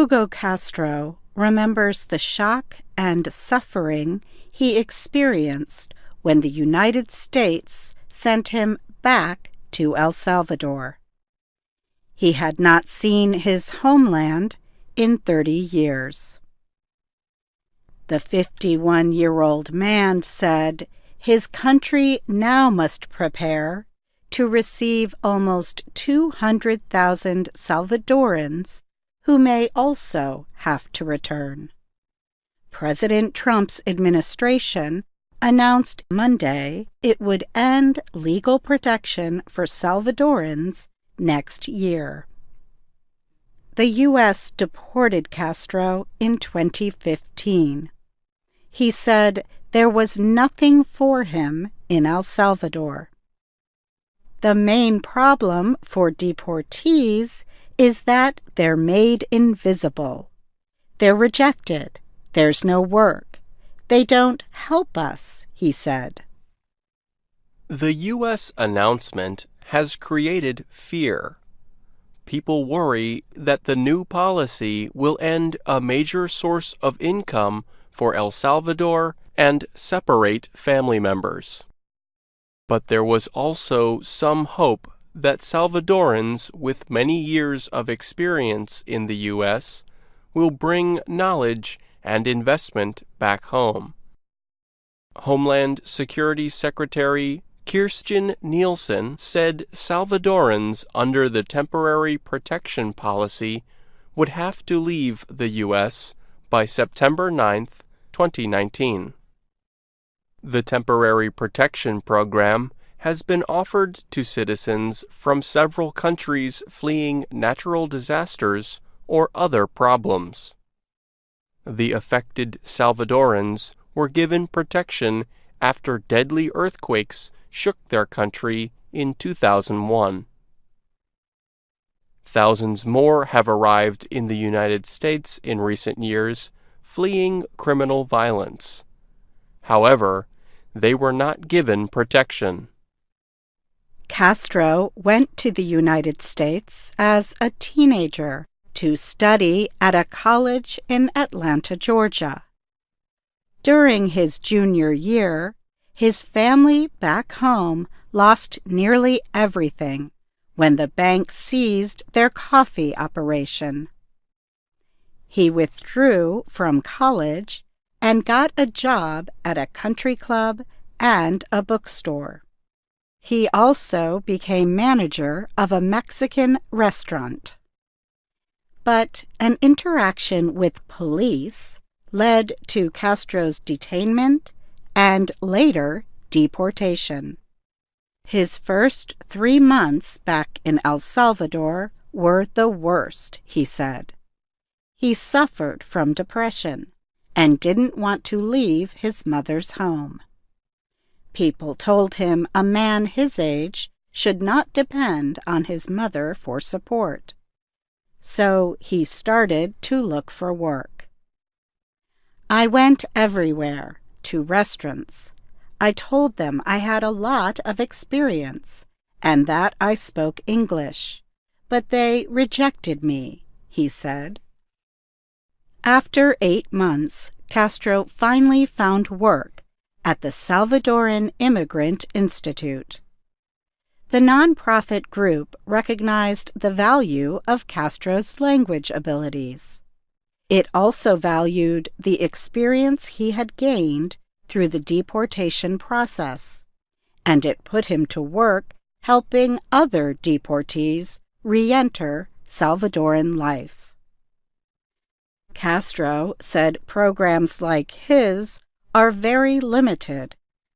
Hugo Castro remembers the shock and suffering he experienced when the United States sent him back to El Salvador. He had not seen his homeland in 30 years. The 51-year-old man said his country now must prepare to receive almost 200,000 Salvadorans who may also have to return. President Trump's administration announced Monday it would end legal protection for Salvadorans next year. The U.S. deported Castro in 2015. He said there was nothing for him in El Salvador. The main problem for deportees is that they're made invisible. They're rejected. There's no work. They don't help us, he said. The U.S. announcement has created fear. People worry that the new policy will end a major source of income for El Salvador and separate family members. But there was also some hope that Salvadorans with many years of experience in the U.S. will bring knowledge and investment back home. Homeland Security Secretary Kirstjen Nielsen said Salvadorans under the temporary protection policy would have to leave the U.S. by September 9, 2019. The temporary protection program has been offered to citizens from several countries fleeing natural disasters or other problems. The affected Salvadorans were given protection after deadly earthquakes shook their country in 2001. Thousands more have arrived in the United States in recent years, fleeing criminal violence. However, they were not given protection. Castro went to the United States as a teenager to study at a college in Atlanta, Georgia. During his junior year, his family back home lost nearly everything when the bank seized their coffee operation. He withdrew from college and got a job at a country club and a bookstore. He also became manager of a Mexican restaurant. But an interaction with police led to Castro's detainment and later deportation. His first 3 months back in El Salvador were the worst, he said. He suffered from depression and didn't want to leave his mother's home. People told him a man his age should not depend on his mother for support. So he started to look for work. I went everywhere, to restaurants. I told them I had a lot of experience and that I spoke English, but they rejected me, he said. After 8 months, Castro finally found work at the Salvadoran Immigrant Institute. The nonprofit group recognized the value of Castro's language abilities. It also valued the experience he had gained through the deportation process, and it put him to work helping other deportees re-enter Salvadoran life. Castro said programs like his are very limited,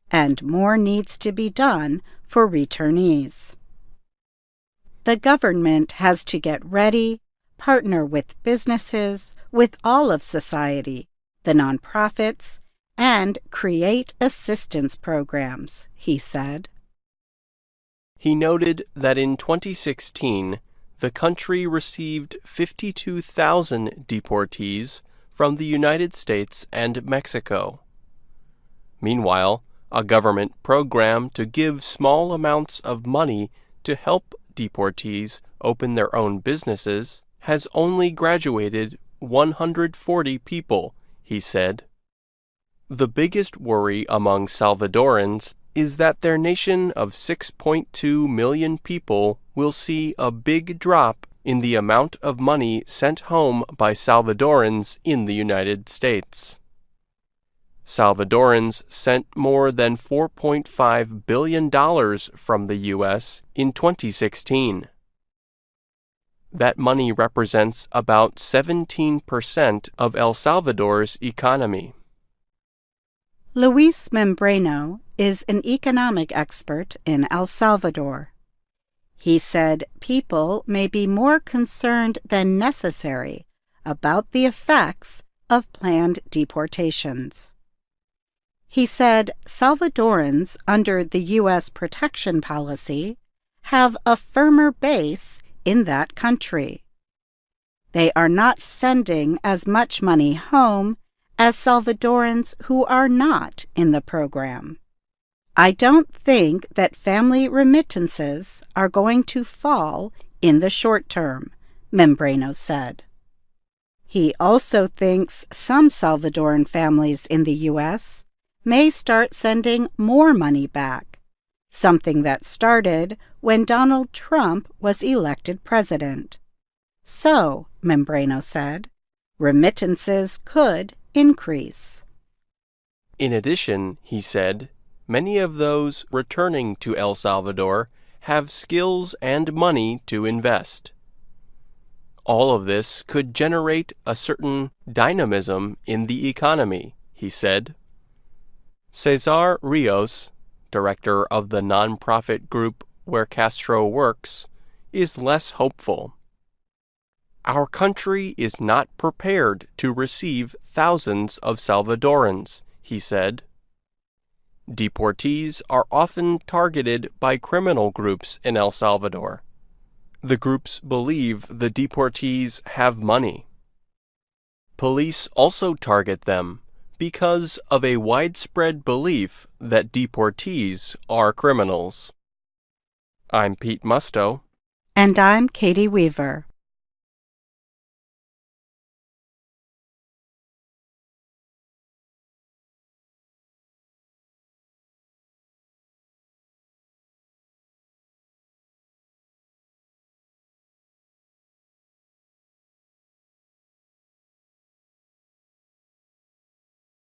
and more needs to be done for returnees. The government has to get ready, partner with businesses, with all of society, the nonprofits, and create assistance programs, he said. He noted that in 2016, the country received 52,000 deportees from the United States and Mexico. Meanwhile, a government program to give small amounts of money to help deportees open their own businesses has only graduated 140 people, he said. The biggest worry among Salvadorans is that their nation of 6.2 million people will see a big drop in the amount of money sent home by Salvadorans in the United States. Salvadorans sent more than $4.5 billion from the U.S. in 2016. That money represents about 17% of El Salvador's economy. Luis Membreno is an economic expert in El Salvador. He said people may be more concerned than necessary about the effects of planned deportations. He said Salvadorans under the U.S. protection policy have a firmer base in that country. They are not sending as much money home as Salvadorans who are not in the program. I don't think that family remittances are going to fall in the short term, Membreno said. He also thinks some Salvadoran families in the U.S. may start sending more money back, something that started when Donald Trump was elected president. So, Membreno said, remittances could increase. In addition, he said, many of those returning to El Salvador have skills and money to invest. All of this could generate a certain dynamism in the economy, he said. Cesar Rios, director of the nonprofit group where Castro works, is less hopeful. Our country is not prepared to receive thousands of Salvadorans, he said. Deportees are often targeted by criminal groups in El Salvador. The groups believe the deportees have money. Police also target them because of a widespread belief that deportees are criminals. I'm Pete Musto. And I'm Caty Weaver.